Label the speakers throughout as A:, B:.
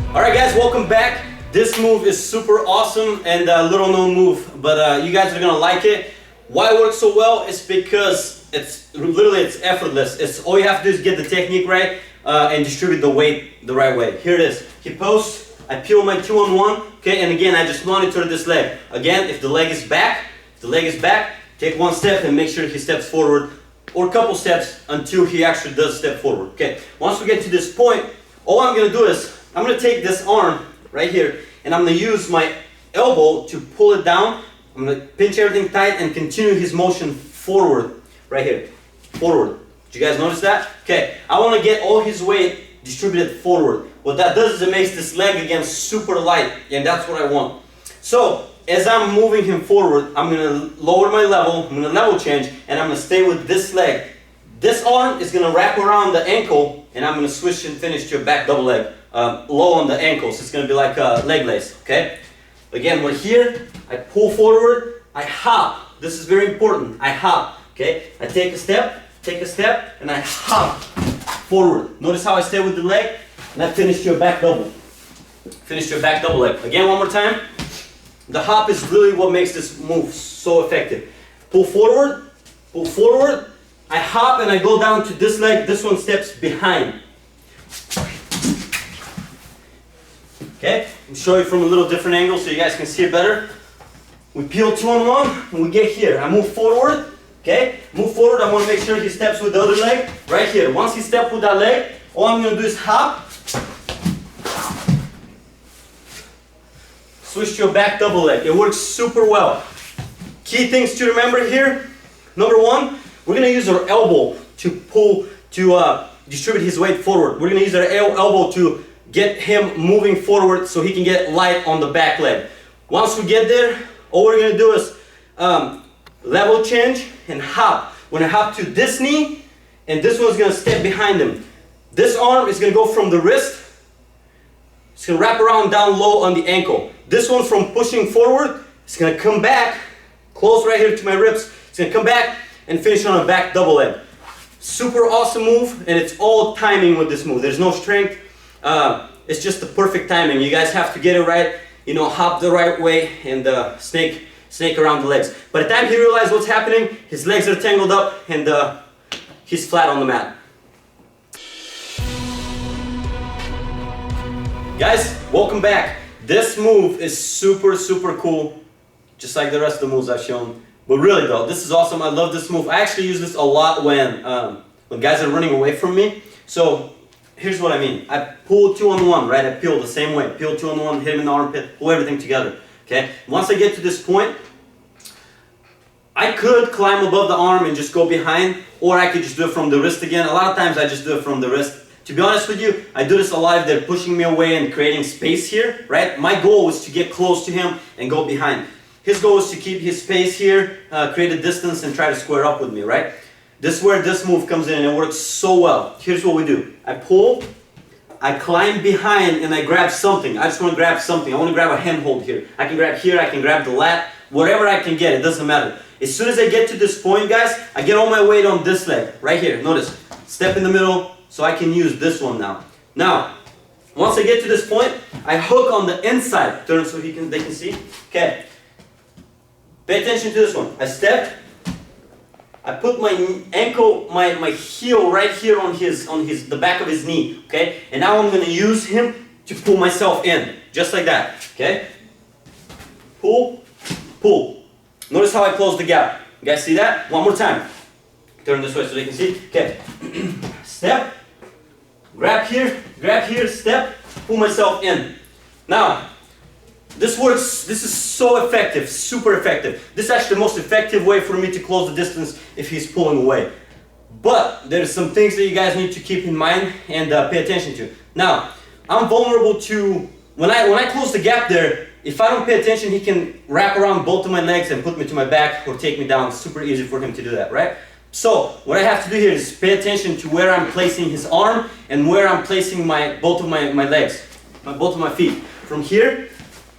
A: Alright guys, welcome back. This move is super awesome and a little known move, but you guys are gonna like it. Why it works so well is because it's effortless. It's all you have to do is get the technique right and distribute the weight the right way. Here it is. He posts, I peel my 2-on-1, okay, and again I just monitor this leg. Again, if the leg is back, take one step and make sure he steps forward, or a couple steps until he actually does step forward. Okay, once we get to this point, all I'm gonna do is I'm gonna take this arm right here and I'm gonna use my elbow to pull it down. I'm gonna pinch everything tight and continue his motion forward, right here, forward. Did you guys notice that? Okay, I wanna get all his weight distributed forward. What that does is it makes this leg again super light, and that's what I want. So, as I'm moving him forward, I'm gonna lower my level, I'm gonna level change, and I'm gonna stay with this leg. This arm is gonna wrap around the ankle, and I'm gonna switch and finish to a back double leg. Low on the ankles, it's gonna be like a leg lace, okay? Again, we're here, I pull forward, I hop. This is very important, I hop, okay? I take a step, and I hop forward. Notice how I stay with the leg, and I finish to a back double. Finish to a back double leg. Again, one more time. The hop is really what makes this move so effective. Pull forward, I hop and I go down to this leg, this one steps behind. Okay, I'll show you from a little different angle so you guys can see it better. We peel 2-on-1 and we get here. I move forward, okay? Move forward, I want to make sure he steps with the other leg, right here. Once he steps with that leg, all I'm going to do is hop. Switch to a back double leg. It works super well. Key things to remember here. Number one, we're going to use our elbow to pull, to distribute his weight forward. We're going to use our elbow to get him moving forward so he can get light on the back leg. Once we get there, all we're going to do is level change and hop. We're going to hop to this knee, and this one's going to step behind him. This arm is going to go from the wrist. It's going to wrap around down low on the ankle. This one from pushing forward, it's going to come back, close right here to my ribs. It's going to come back and finish on a back double leg. Super awesome move, and it's all timing with this move. There's no strength. It's just the perfect timing. You guys have to get it right, you know, hop the right way and snake around the legs. By the time he realizes what's happening, his legs are tangled up and he's flat on the mat. Guys, welcome back. This move is super cool, just like the rest of the moves I've shown. But really though, this is awesome. I love this move. I actually use this a lot when guys are running away from me. So here's what I mean. I pull 2-on-1, right? I peel the same way. Peel 2-on-1, hit him in the armpit, pull everything together. Okay? Once I get to this point, I could climb above the arm and just go behind, or I could just do it from the wrist again. A lot of times I just do it from the wrist. To be honest with you, I do this a lot if they're pushing me away and creating space here, right? My goal is to get close to him and go behind. His goal is to keep his space here, create a distance and try to square up with me, right? This is where this move comes in, and it works so well. Here's what we do. I pull, I climb behind, and I grab something. I just want to grab something. I want to grab a handhold here. I can grab here, I can grab the lat, whatever I can get, it doesn't matter. As soon as I get to this point, guys, I get all my weight on this leg, right here. Notice, step in the middle, so I can use this one now. Now, once I get to this point, I hook on the inside. Turn so they can see. Okay. Pay attention to this one. I step. I put my ankle, my heel right here on the back of his knee, okay? And now I'm going to use him to pull myself in, just like that, okay? Pull, pull. Notice how I close the gap. You guys see that? One more time. Turn this way so they can see. Okay. Step, grab here, step, pull myself in. Now, this works, this is so effective, super effective. This is actually the most effective way for me to close the distance if he's pulling away. But there's some things that you guys need to keep in mind and pay attention to. Now, I'm vulnerable to, when I close the gap there, if I don't pay attention, he can wrap around both of my legs and put me to my back or take me down. It's super easy for him to do that, right? So, what I have to do here is pay attention to where I'm placing his arm and where I'm placing both of my legs, both of my feet. From here,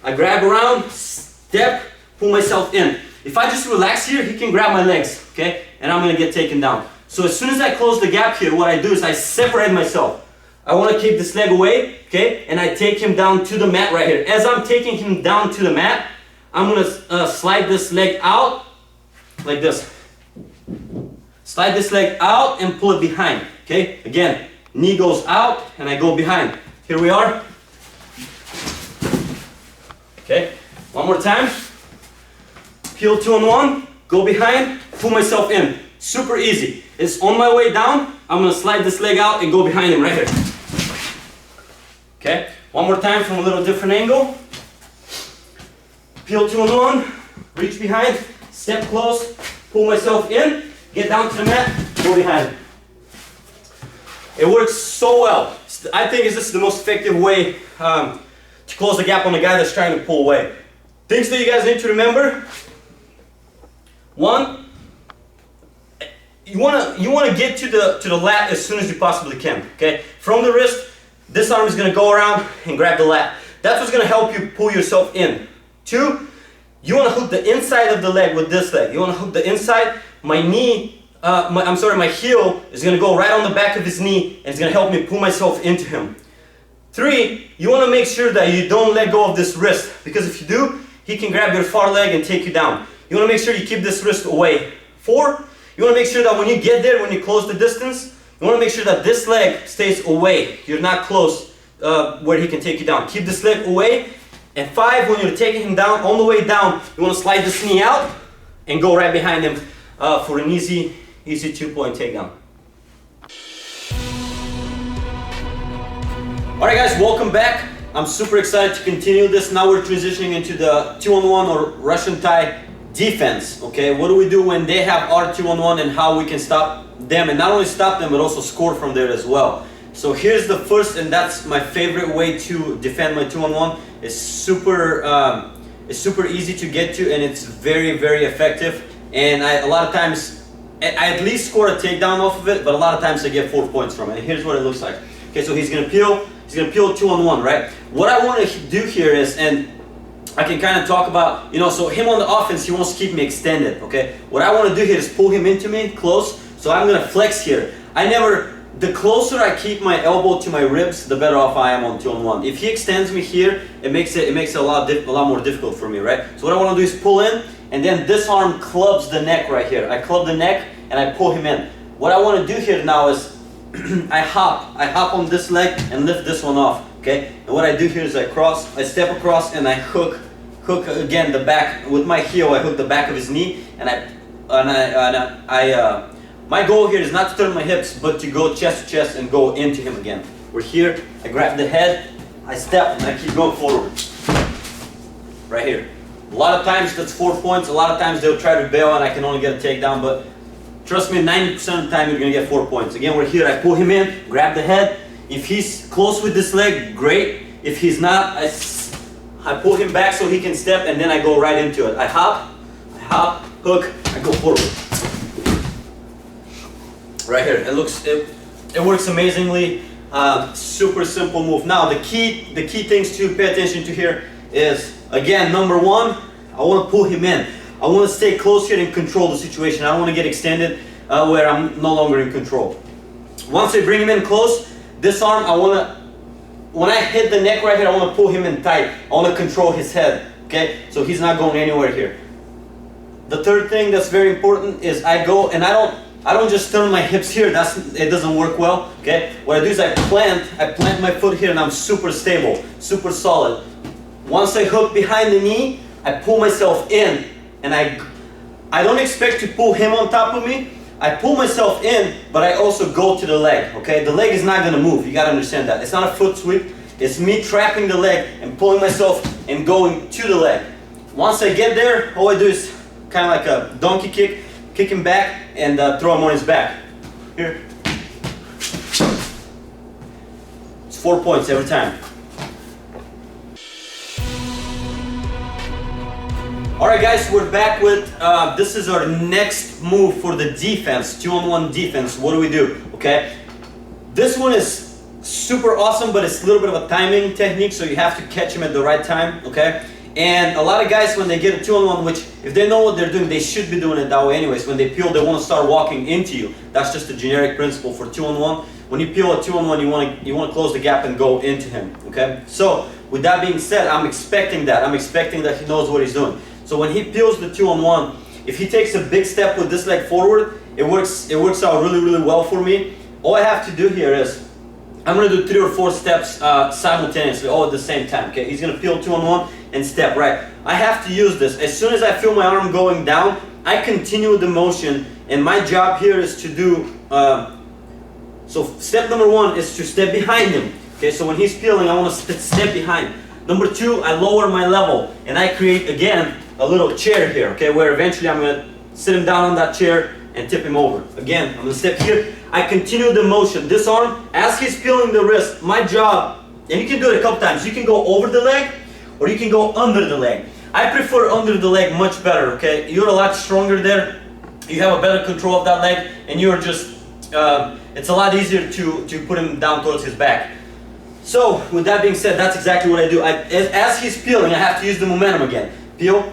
A: I grab around, step, pull myself in. If I just relax here, he can grab my legs, okay? And I'm gonna get taken down. So as soon as I close the gap here, what I do is I separate myself. I want to keep this leg away, okay? And I take him down to the mat right here. As I'm taking him down to the mat, I'm gonna slide this leg out like this. Slide this leg out and pull it behind, okay? Again, knee goes out and I go behind. Here we are. Okay, one more time. Peel 2 on 1, go behind, pull myself in. Super easy. It's on my way down, I'm gonna slide this leg out and go behind him right here. Okay, one more time from a little different angle. Peel 2 on 1, reach behind, step close, pull myself in, get down to the mat, go behind. It works so well. I think this is the most effective way to close the gap on the guy that's trying to pull away. Things that you guys need to remember. One, you wanna get to the lat as soon as you possibly can. Okay, from the wrist, this arm is gonna go around and grab the lat. That's what's gonna help you pull yourself in. Two, you wanna hook the inside of the leg with this leg. You wanna hook the inside. My knee, my heel is gonna go right on the back of his knee and it's gonna help me pull myself into him. Three, you wanna make sure that you don't let go of this wrist, because if you do, he can grab your far leg and take you down. You wanna make sure you keep this wrist away. Four, you wanna make sure that when you get there, when you close the distance, you wanna make sure that this leg stays away. You're not close where he can take you down. Keep this leg away. And five, when you're taking him down, on the way down, you wanna slide this knee out and go right behind him for an easy 2-point takedown. Alright guys, welcome back. I'm super excited to continue this. Now we're transitioning into the 2-on-1 or Russian Thai defense. Okay, what do we do when they have our 2-on-1 and how we can stop them, and not only stop them but also score from there as well. So here's the first, and that's my favorite way to defend my 2-on-1. It's super easy to get to, and it's very, very effective. And a lot of times I at least score a takedown off of it, but a lot of times I get 4 points from it. And here's what it looks like. Okay, so he's gonna peel 2-on-1, right? What I want to do here is, and I can kind of talk about, so him on the offense, he wants to keep me extended, okay? What I want to do here is pull him into me close, so I'm gonna flex here. The closer I keep my elbow to my ribs, the better off I am on 2-on-1. If he extends me here, it makes it a lot more difficult for me, right? So what I want to do is pull in, and then this arm clubs the neck right here. I club the neck and I pull him in. What I want to do here now is I hop on this leg and lift this one off, okay? And what I do here is I step across and I hook again the back with my heel. I hook the back of his knee, and my goal here is not to turn my hips, but to go chest to chest and go into him again. We're here, I grab the head, I step, and I keep going forward. Right here. A lot of times that's 4 points, a lot of times they'll try to bail and I can only get a takedown, but trust me, 90% of the time you're gonna get 4 points. Again, we're here, I pull him in, grab the head. If he's close with this leg, great. If he's not, I pull him back so he can step, and then I go right into it. I hop, hook, I go forward. Right here, it works amazingly. Super simple move. Now the key things to pay attention to here is, again, number one, I want to pull him in. I want to stay close here and control the situation. I don't want to get extended where I'm no longer in control. Once I bring him in close, this arm, when I hit the neck right here, I want to pull him in tight. I want to control his head, okay? So he's not going anywhere here. The third thing that's very important is I go, and I don't just turn my hips here. It doesn't work well, okay? What I do is I plant my foot here, and I'm super stable, super solid. Once I hook behind the knee, I pull myself in, and I don't expect to pull him on top of me. I pull myself in, but I also go to the leg, okay? The leg is not gonna move, you gotta understand that. It's not a foot sweep, it's me trapping the leg and pulling myself and going to the leg. Once I get there, all I do is kind of like a donkey kick him back and throw him on his back. Here. It's 4 points every time. Alright guys, we're back with, this is our next move for the defense, 2-on-1 defense. What do we do, okay? This one is super awesome, but it's a little bit of a timing technique, so you have to catch him at the right time, okay? And a lot of guys, when they get a 2-on-1, which if they know what they're doing, they should be doing it that way anyways. When they peel, they want to start walking into you. That's just a generic principle for 2-on-1. when you peel a 2-on-1, you want to close the gap and go into him. Okay. So with that being said, I'm expecting that. I'm expecting that he knows what he's doing. So when he peels the 2-on-1, if he takes a big step with this leg forward, it works out really well for me. All I have to do here is I'm gonna do 3 or 4 steps simultaneously, all at the same time. Okay, he's gonna peel 2-on-1 and step right. I have to use this. As soon as I feel my arm going down, I continue the motion, and my job here is to do. So step number 1 is to step behind him. Okay, so when he's peeling, I want to step behind. Number 2, I lower my level, and I create again a little chair here. Okay, where eventually I'm gonna sit him down on that chair and tip him over. Again, I'm gonna step here. I continue the motion. This arm, as he's peeling the wrist, my job, and you can do it a couple times. You can go over the leg, or you can go under the leg. I prefer under the leg much better. Okay, you're a lot stronger there. You have a better control of that leg, and you're just. It's a lot easier to put him down towards his back. So with that being said, that's exactly what I do. As he's peeling, I have to use the momentum again. Peel,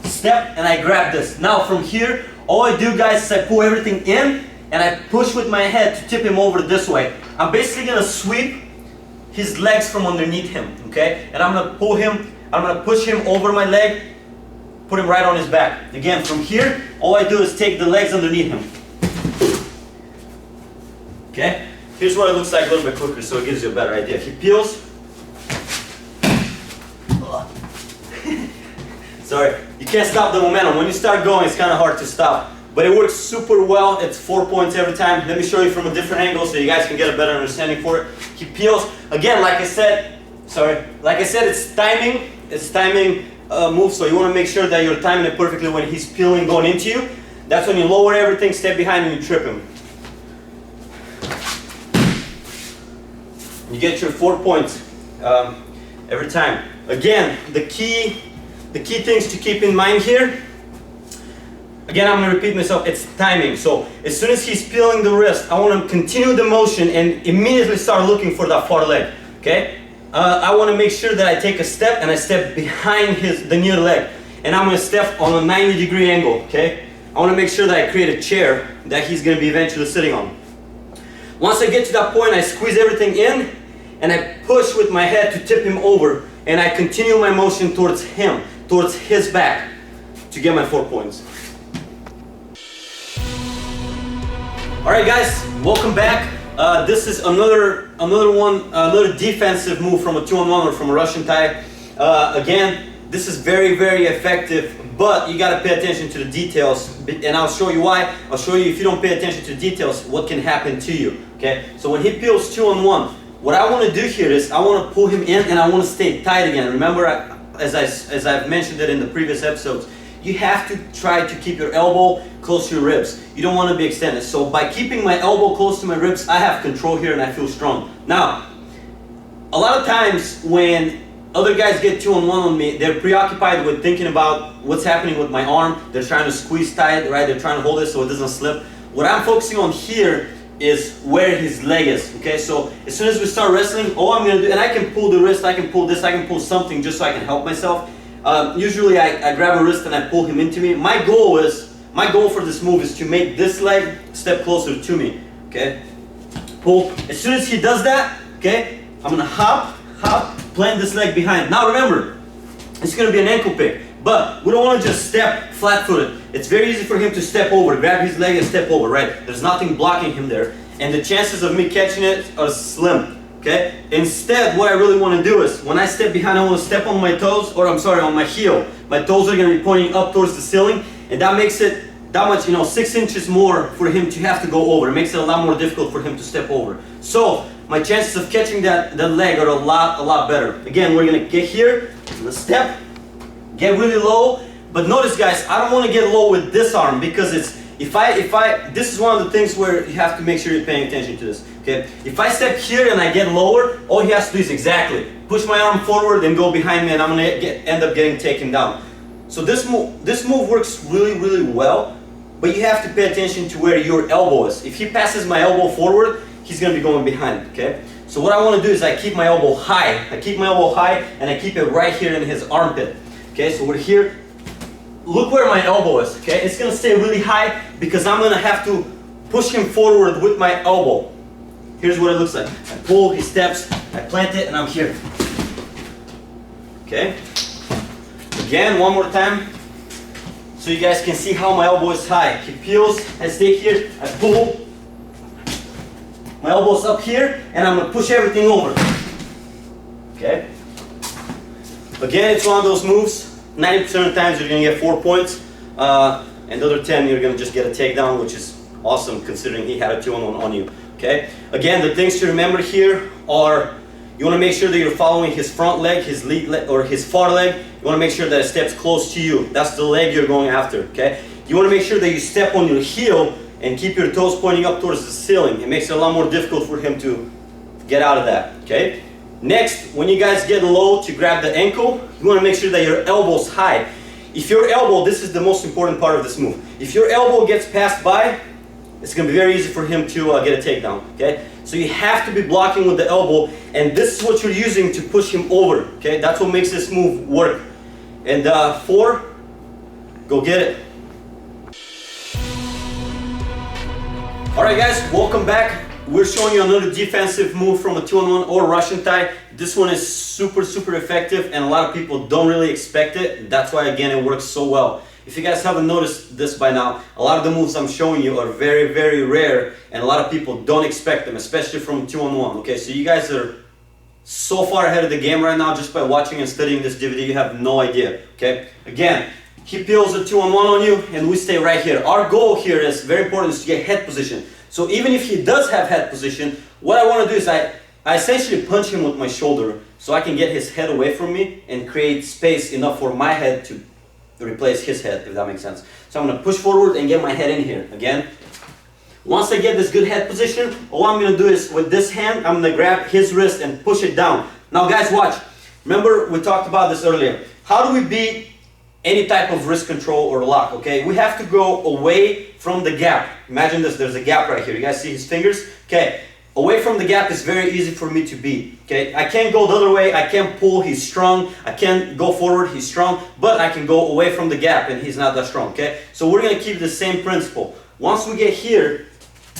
A: step, and I grab this. Now from here, all I do, guys, is I pull everything in and I push with my head to tip him over this way. I'm basically gonna sweep his legs from underneath him, okay? And I'm gonna pull him, I'm gonna push him over my leg, put him right on his back. Again, from here, all I do is take the legs underneath him. Okay? Here's what it looks like a little bit quicker so it gives you a better idea. He peels. Sorry, you can't stop the momentum. When you start going, it's kind of hard to stop. But it works super well. It's 4 points every time. Let me show you from a different angle so you guys can get a better understanding for it. He peels. Again, like I said, it's timing. It's timing move, so you want to make sure that you're timing it perfectly when he's peeling going into you. That's when you lower everything, step behind, and you trip him. You get your 4 points every time. Again, the key things to keep in mind here. Again, I'm going to repeat myself. It's timing. So as soon as he's peeling the wrist, I want to continue the motion and immediately start looking for that far leg. Okay? I want to make sure that I take a step and I step behind the near leg, and I'm going to step on a 90-degree angle. Okay? I want to make sure that I create a chair that he's going to be eventually sitting on. Once I get to that point, I squeeze everything in and I push with my head to tip him over, and I continue my motion towards him, towards his back, to get my 4 points. Alright guys, welcome back. This is another defensive move from a 2-on-1 or from a Russian Thai. Again, this is very effective, but you gotta pay attention to the details, and I'll show you why. I'll show you, if you don't pay attention to the details, what can happen to you. Okay, so when he peels 2-on-1, what I want to do here is I want to pull him in and I want to stay tight again. Remember, as I've mentioned it in the previous episodes, you have to try to keep your elbow close to your ribs. You don't want to be extended. So by keeping my elbow close to my ribs, I have control here and I feel strong. Now, a lot of times when other guys get 2-on-1 on me, they're preoccupied with thinking about what's happening with my arm. They're trying to squeeze tight, right? They're trying to hold it so it doesn't slip. What I'm focusing on here is where his leg is. Okay, so as soon as we start wrestling, all I'm gonna do, and I can pull the wrist, I can pull this, I can pull something just so I can help myself. Usually I grab a wrist and I pull him into me. My goal for this move is to make this leg step closer to me. Okay, pull. As soon as he does that, okay, I'm gonna hop, plant this leg behind. Now remember, it's gonna be an ankle pick, but we don't want to just step flat-footed. It's very easy for him to step over, grab his leg and step over, right? There's nothing blocking him there, and the chances of me catching it are slim. Okay? Instead, what I really want to do is, when I step behind, I want to step on my toes, or I'm sorry, on my heel. My toes are going to be pointing up towards the ceiling, and that makes it that much, 6 inches more for him to have to go over. It makes it a lot more difficult for him to step over. So my chances of catching that leg are a lot better. Again, we're going to get here, I'm going to step, get really low, but notice guys, I don't want to get low with this arm, because it's, this is one of the things where you have to make sure you're paying attention to this. Okay, if I step here and I get lower, all he has to do is exactly push my arm forward and go behind me, and I'm gonna end up getting taken down. So this move works really well, but you have to pay attention to where your elbow is. If he passes my elbow forward, he's gonna be going behind. Okay, so what I want to do is I keep my elbow high. And I keep it right here in his armpit. Okay, so we're here. Look where my elbow is. Okay, it's gonna stay really high because I'm gonna have to push him forward with my elbow. here's what it looks like. I pull, he steps, I plant it, and I'm here. Okay? Again, one more time, so you guys can see how my elbow is high. He peels, I stay here, I pull, my elbow's up here, and I'm gonna push everything over. Okay? Again, it's one of those moves, 90% of the times you're gonna get 4 points, and the other 10 you're gonna just get a takedown, which is awesome considering he had a 2-on-1 on you. Okay? Again, the things to remember here are, you wanna make sure that you're following his front leg, his lead leg, or his far leg. You wanna make sure that it steps close to you. That's the leg you're going after, okay? You wanna make sure that you step on your heel and keep your toes pointing up towards the ceiling. It makes it a lot more difficult for him to get out of that, okay? Next, when you guys get low to grab the ankle, you wanna make sure that your elbow's high. If your elbow, this is the most important part of this move. If your elbow gets passed by, it's gonna be very easy for him to get a takedown, okay? So you have to be blocking with the elbow, and this is what you're using to push him over, okay? That's what makes this move work. And 4, go get it. All right guys, welcome back. We're showing you another defensive move from a 2-on-1 or Russian Thai. This one is super effective, and a lot of people don't really expect it. That's why, again, it works so well. If you guys haven't noticed this by now, a lot of the moves I'm showing you are very rare, and a lot of people don't expect them, especially from 2-on-1. Okay, so you guys are so far ahead of the game right now just by watching and studying this DVD. You have no idea. Okay, again, he peels a 2-on-1 on you, and we stay right here. Our goal here is very important, is to get head position. So even if he does have head position, what I want to do is I essentially punch him with my shoulder so I can get his head away from me and create space enough for my head to replace his head, if that makes sense. So I'm going to push forward and get my head in here. Again, once I get this good head position, all I'm going to do is with this hand, I'm going to grab his wrist and push it down. Now guys, watch. Remember, we talked about this earlier. How do we beat any type of wrist control or lock, okay? We have to go away from the gap. Imagine this, there's a gap right here. You guys see his fingers? Okay, away from the gap is very easy for me to beat, okay? I can't go the other way, I can't pull, he's strong. I can't go forward, he's strong, but I can go away from the gap and he's not that strong, okay? So we're gonna keep the same principle. Once we get here,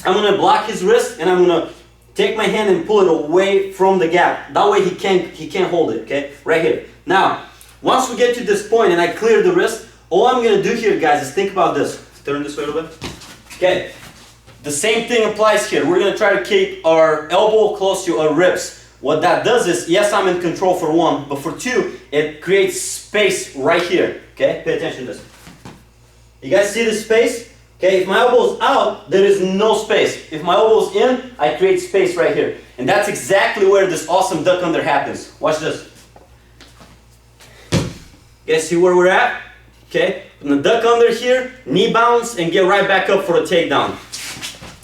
A: I'm gonna block his wrist and I'm gonna take my hand and pull it away from the gap. That way he can't hold it, okay? Right here. Now, once we get to this point and I clear the wrist, all I'm gonna do here, guys, is think about this. Let's turn this way a little bit. Okay, the same thing applies here. We're gonna try to keep our elbow close to our ribs. What that does is, yes, I'm in control for 1, but for 2, it creates space right here. Okay, pay attention to this. You guys see this space? Okay, if my elbow's out, there is no space. If my elbow's in, I create space right here. And that's exactly where this awesome duck under happens. Watch this. You guys see where we're at? Okay, I'm gonna duck under here, knee bounce, and get right back up for a takedown.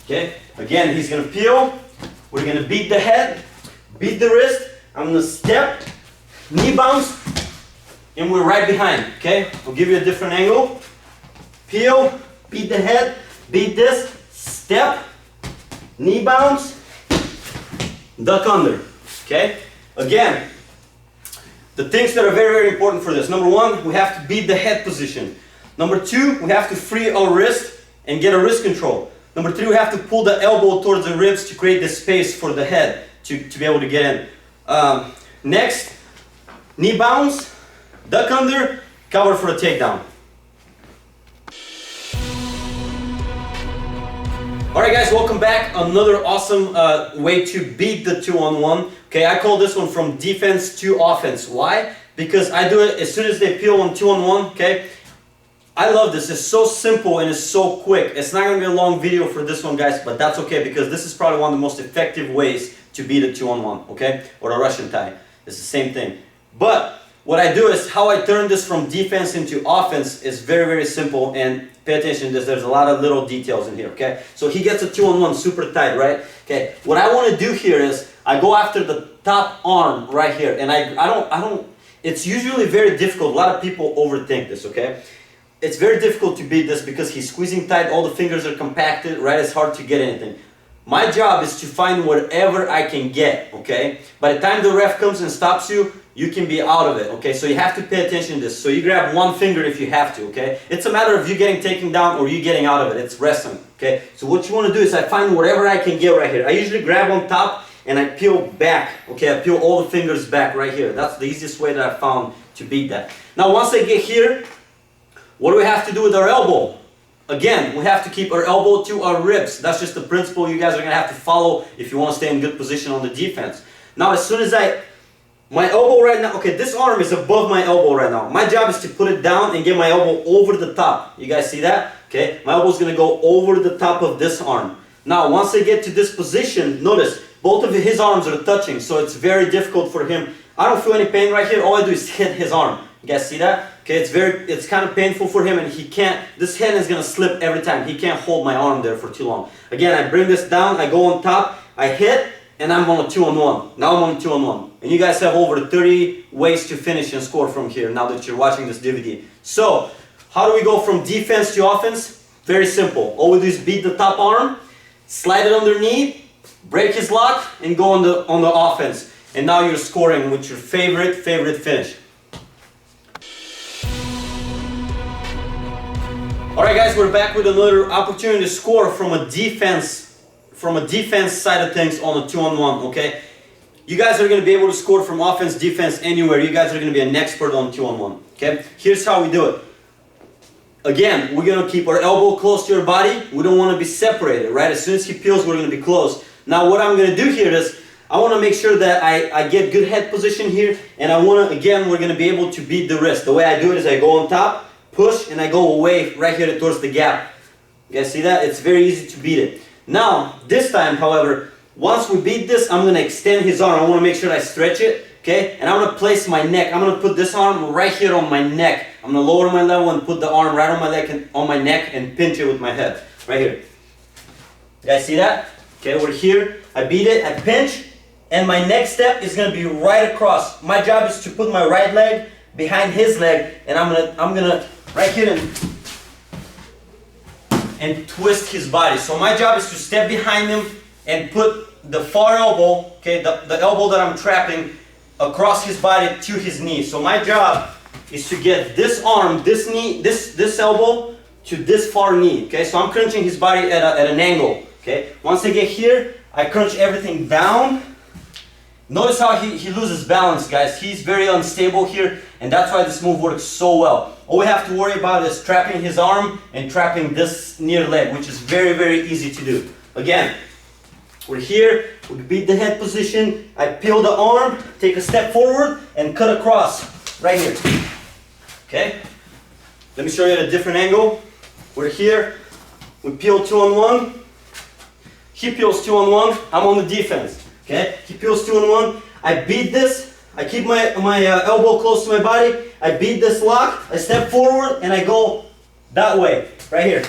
A: Okay, again, he's gonna peel. We're gonna beat the head, beat the wrist. I'm gonna step, knee bounce, and we're right behind. Okay, I'll give you a different angle. Peel, beat the head, beat this, step, knee bounce, duck under. Okay, again, the things that are very important for this. Number 1, we have to beat the head position. Number 2, we have to free our wrist and get a wrist control. Number 3, we have to pull the elbow towards the ribs to create the space for the head to be able to get in. Next, knee bounce, duck under, cover for a takedown. Alright guys, welcome back. Another awesome way to beat the 2-on-1. Okay, I call this one from defense to offense. Why? Because I do it as soon as they peel on 2-on-1, okay? I love this. It's so simple and it's so quick. It's not going to be a long video for this one, guys, but that's okay because this is probably one of the most effective ways to beat a 2-on-1, okay? Or a Russian Thai. It's the same thing. But what I do is how I turn this from defense into offense is very simple, and pay attention to this. There's a lot of little details in here, okay? So he gets a 2-on-1 super tight, right? Okay, what I want to do here is I go after the top arm right here, and I don't, it's usually very difficult. A lot of people overthink this, okay? It's very difficult to beat this because he's squeezing tight, all the fingers are compacted, right? It's hard to get anything. My job is to find whatever I can get, okay? By the time the ref comes and stops you, you can be out of it, okay? So you have to pay attention to this. So you grab one finger if you have to, okay? It's a matter of you getting taken down or you getting out of it. It's wrestling, Okay, so what you want to do is I find whatever I can get right here. I usually grab on top and I peel back. Okay, I peel all the fingers back right here. That's the easiest way that I found to beat that. Now once I get here, what do we have to do with our elbow? Again, we have to keep our elbow to our ribs. That's just the principle you guys are going to have to follow if you want to stay in good position on the defense. Now as soon as my elbow right now, okay, this arm is above my elbow right now. My job is to put it down and get my elbow over the top. You guys see that? Okay, my elbow is going to go over the top of this arm. Now once I get to this position, notice both of his arms are touching, so it's very difficult for him. I don't feel any pain right here. All I do is hit his arm. You guys see that? Okay, it's kind of painful for him, and he can't, this hand is going to slip every time. He can't hold my arm there for too long. Again, I bring this down, I go on top, I hit, and I'm on a 2-on-1. Now I'm on a 2-on-1. And you guys have over 30 ways to finish and score from here now that you're watching this DVD. So, how do we go from defense to offense? Very simple. All we do is beat the top arm, slide it underneath, break his lock, and go on the offense. And now you're scoring with your favorite finish. Alright guys, we're back with another opportunity to score from a defense side of things on a 2-on-1, okay? You guys are going to be able to score from offense, defense, anywhere. You guys are going to be an expert on 2-on-1, okay? Here's how we do it. Again, we're going to keep our elbow close to your body. We don't want to be separated, right? As soon as he peels, we're going to be close. Now what I'm going to do here is, I want to make sure that I get good head position here, and I want to, again, we're going to be able to beat the wrist. The way I do it is I go on top, push, and I go away right here towards the gap. You guys see that? It's very easy to beat it. Now, this time, however, once we beat this, I'm going to extend his arm. I want to make sure I stretch it, okay? And I'm going to place my neck. I'm going to put this arm right here on my neck. I'm going to lower my level and put the arm right on my neck and pinch it with my head, right here. You guys see that? Okay, we're here. I beat it, I pinch, and my next step is going to be right across. My job is to put my right leg behind his leg, and I'm gonna right here and twist his body. So my job is to step behind him and put the far elbow, okay, the elbow that I'm trapping across his body to his knee. So my job is to get this arm, this knee, this elbow to this far knee. Okay, so I'm crunching his body at an angle. Okay, once I get here, I crunch everything down. Notice how he loses balance, guys. He's very unstable here, and that's why this move works so well. All we have to worry about is trapping his arm and trapping this near leg, which is very easy to do. Again, we're here, we beat the head position, I peel the arm, take a step forward, and cut across, right here. Okay? Let me show you at a different angle. We're here, we peel 2-on-1, he peels 2-on-1, I'm on the defense. Okay, he peels 2-on-1. I beat this. I keep my elbow close to my body. I beat this lock. I step forward and I go that way, right here.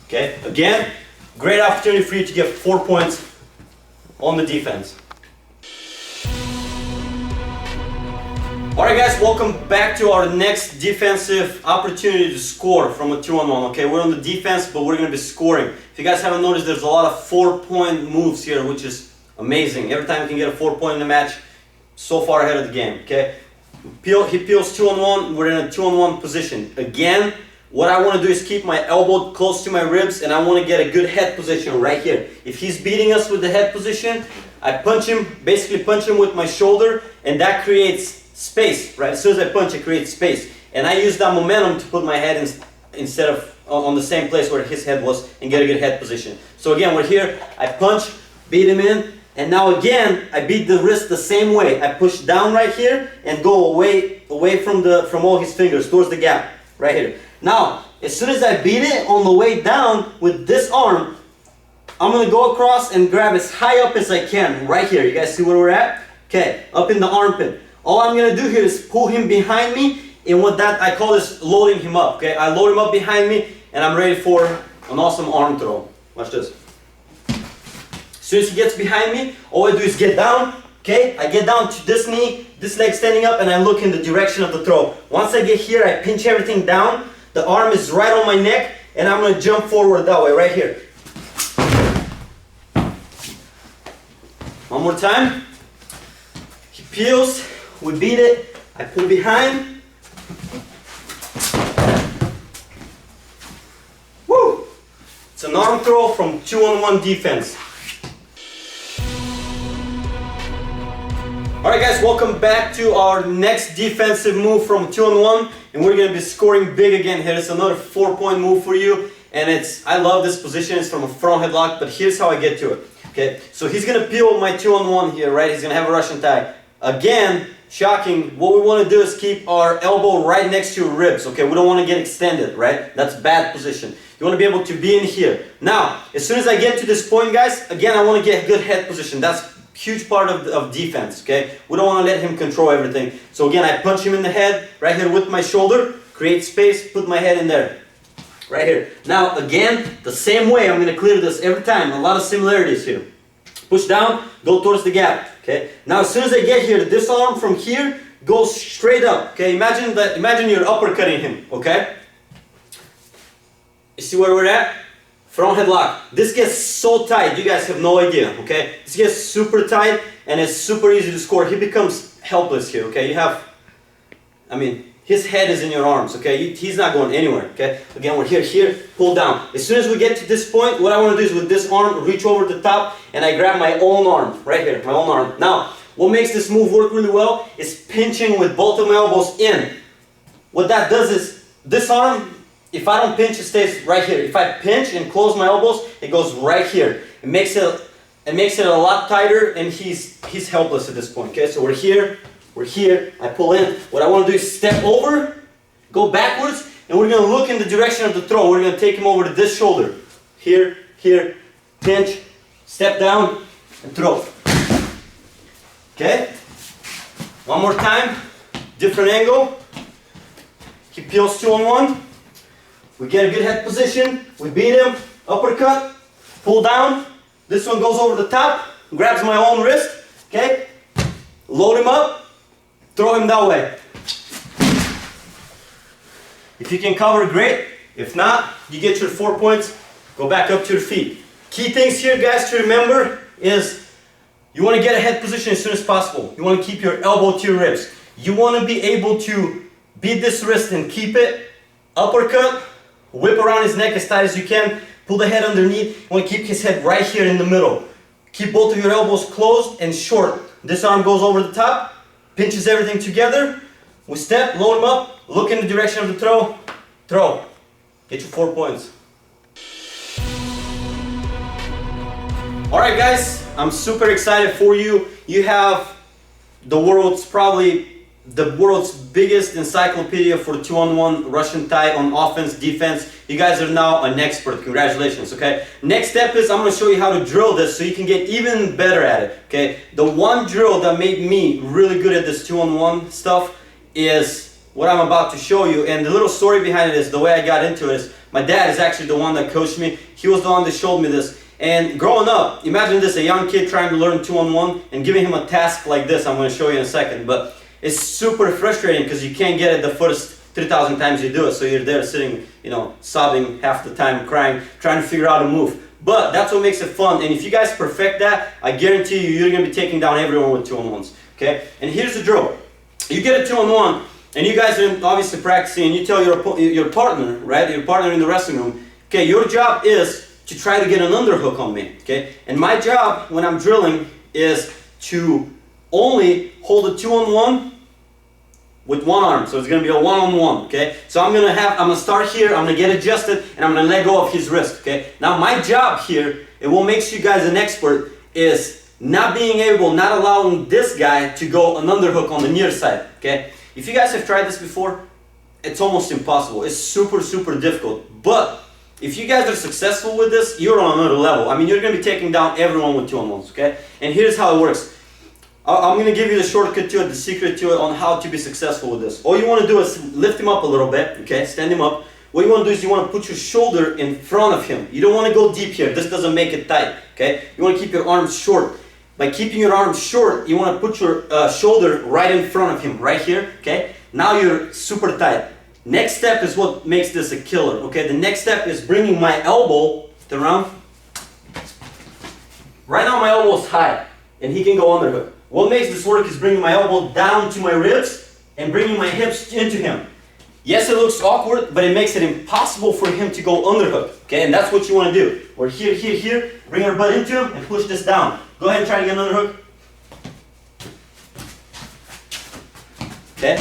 A: Okay, again, great opportunity for you to get 4 points on the defense. Alright guys, welcome back to our next defensive opportunity to score from a 2-on-1. Okay, we're on the defense, but we're going to be scoring. If you guys haven't noticed, there's a lot of 4-point moves here, which is amazing. Every time you can get a 4-point in the match, so far ahead of the game. Okay, he peels 2-on-1, we're in a 2-on-1 position. Again, what I want to do is keep my elbow close to my ribs, and I want to get a good head position right here. If he's beating us with the head position, I punch him, basically punch him with my shoulder, and that creates space, right? As soon as I punch, it creates space. And I use that momentum to put my head instead of on the same place where his head was and get a good head position. So again, we're here, I punch, beat him in, and now again, I beat the wrist the same way. I push down right here and go away from all his fingers towards the gap, right here. Now, as soon as I beat it on the way down with this arm, I'm gonna go across and grab as high up as I can, right here. You guys see where we're at? Okay, up in the armpit. All I'm going to do here is pull him behind me, and what that I call is loading him up. Okay, I load him up behind me, and I'm ready for an awesome arm throw. Watch this. As soon as he gets behind me, all I do is get down. Okay, I get down to this knee, this leg standing up, and I look in the direction of the throw. Once I get here, I pinch everything down. The arm is right on my neck, and I'm going to jump forward that way, right here. One more time. He peels. We beat it, I pull behind. Woo! throw from 2-on-1 defense. Alright guys, welcome back to our next defensive move from 2-on-1, and we're going to be scoring big again here. It's another 4-point move for you, and I love this position. It's from a front headlock, but here's how I get to it. Okay, so he's going to peel my 2-on-1 here, right? He's going to have a Russian tie. Again, shocking, what we want to do is keep our elbow right next to your ribs, okay? We don't want to get extended, right? That's bad position. You want to be able to be in here. Now, as soon as I get to this point, guys, again, I want to get a good head position. That's huge part of defense, okay? We don't want to let him control everything. So again, I punch him in the head, right here with my shoulder, create space, put my head in there, right here. Now, again, the same way, I'm going to clear this every time. A lot of similarities here. Push down, go towards the gap, okay? Now, as soon as I get here, this arm from here goes straight up, okay? Imagine you're uppercutting him, okay? You see where we're at? Front headlock. This gets so tight, you guys have no idea, okay? This gets super tight and it's super easy to score. He becomes helpless here, okay? His head is in your arms, okay? He's not going anywhere, okay? Again, we're here, pull down. As soon as we get to this point, what I want to do is with this arm, reach over the top and I grab my own arm, right here, my own arm. Now, what makes this move work really well is pinching with both of my elbows in. What that does is, this arm, if I don't pinch, it stays right here. If I pinch and close my elbows, it goes right here. It makes it a lot tighter, and he's helpless at this point. Okay, so we're here, I pull in. What I want to do is step over, go backwards, and we're going to look in the direction of the throw. We're going to take him over to this shoulder. Here, pinch, step down, and throw. Okay? One more time, different angle. He peels 2-on-1. We get a good head position, we beat him, uppercut, pull down. This one goes over the top, grabs my own wrist, okay? Load him up, throw him that way. If you can cover, great. If not, you get your 4 points, go back up to your feet. Key things here, guys, to remember is you want to get a head position as soon as possible. You want to keep your elbow to your ribs. You want to be able to beat this wrist and keep it, uppercut, whip around his neck as tight as you can, pull the head underneath. You want to keep his head right here in the middle. Keep both of your elbows closed and short. This arm goes over the top, pinches everything together. We step, load him up, look in the direction of the throw. Get your 4 points. Alright guys, I'm super excited for you. You have probably the world's biggest encyclopedia for 2-on-1 Russian tie on offense, defense. You guys are now an expert. Congratulations, okay? Next step is I'm going to show you how to drill this so you can get even better at it, okay? The one drill that made me really good at this 2-on-1 stuff is what I'm about to show you. And the little story behind it is the way I got into it is my dad is actually the one that coached me. He was the one that showed me this. And growing up, imagine this, a young kid trying to learn 2-on-1 and giving him a task like this. I'm going to show you in a second. But it's super frustrating because you can't get it the first 3,000 times you do it. So you're there sitting, sobbing half the time, crying, trying to figure out a move. But that's what makes it fun. And if you guys perfect that, I guarantee you, you're going to be taking down everyone with 2-on-1s. Okay? And here's the drill. You get a 2-on-1, and you guys are obviously practicing, and you tell your partner, right? Your partner in the wrestling room, okay, your job is to try to get an underhook on me. Okay? And my job when I'm drilling is to only hold a 2-on-1 with one arm, so it's going to be a 1-on-1, okay? So I'm going to start here, I'm going to get adjusted, and I'm going to let go of his wrist, okay? Now my job here, and what makes you guys an expert, is not allowing this guy to go an underhook on the near side, okay? If you guys have tried this before, it's almost impossible. It's super, super difficult. But if you guys are successful with this, you're on another level. You're going to be taking down everyone with 2-on-1s, okay? And here's how it works. I'm going to give you the shortcut to it, the secret to it on how to be successful with this. All you want to do is lift him up a little bit, okay? Stand him up. What you want to do is you want to put your shoulder in front of him. You don't want to go deep here. This doesn't make it tight, okay? You want to keep your arms short. By keeping your arms short, you want to put your shoulder right in front of him, right here, okay? Now you're super tight. Next step is what makes this a killer, okay? The next step is bringing my elbow around. Right now my elbow is high, and he can go underhook. What makes this work is bringing my elbow down to my ribs and bringing my hips into him. Yes, it looks awkward, but it makes it impossible for him to go underhook, okay? And that's what you want to do. We're here, here, here, bring our butt into him and push this down. Go ahead and try to get an underhook. Okay?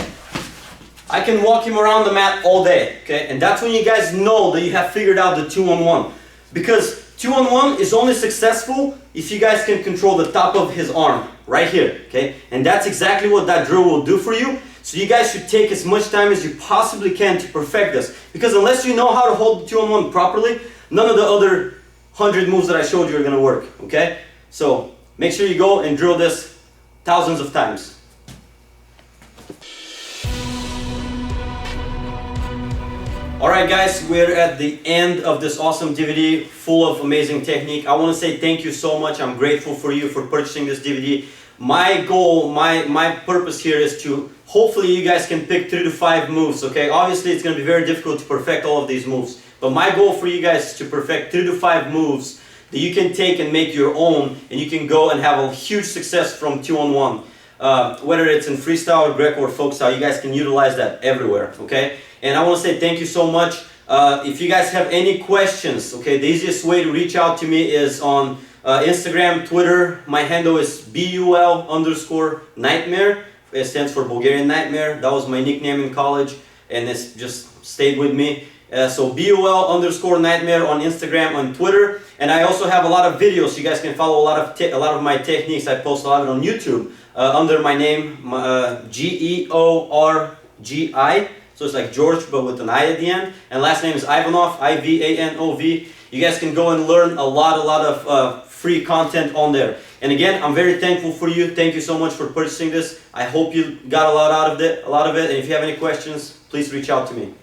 A: I can walk him around the mat all day, okay? And that's when you guys know that you have figured out the 2-on-1. Because 2-on-1 is only successful if you guys can control the top of his arm, right here, okay? And that's exactly what that drill will do for you. So you guys should take as much time as you possibly can to perfect this. Because unless you know how to hold the 2-on-1 properly, none of the other 100 moves that I showed you are gonna work, okay? So make sure you go and drill this thousands of times. Alright guys, we're at the end of this awesome DVD full of amazing technique. I want to say thank you so much. I'm grateful for you for purchasing this DVD. My goal, my purpose here is to hopefully you guys can pick 3 to 5 moves, okay? Obviously it's going to be very difficult to perfect all of these moves. But my goal for you guys is to perfect 3 to 5 moves that you can take and make your own, and you can go and have a huge success from 2-on-1. Whether it's in freestyle, Greco, or folk style, you guys can utilize that everywhere, okay? And I want to say thank you so much. If you guys have any questions, okay, the easiest way to reach out to me is on Instagram, Twitter. My handle is BUL_nightmare. It stands for Bulgarian Nightmare. That was my nickname in college, and it's just stayed with me. So BUL_nightmare on Instagram, on Twitter. And I also have a lot of videos. You guys can follow a lot of my techniques. I post a lot of it on YouTube under my name, Georgi. So it's like George, but with an I at the end. And last name is Ivanov, Ivanov. You guys can go and learn a lot of free content on there. And again, I'm very thankful for you. Thank you so much for purchasing this. I hope you got a lot out of it. And if you have any questions, please reach out to me.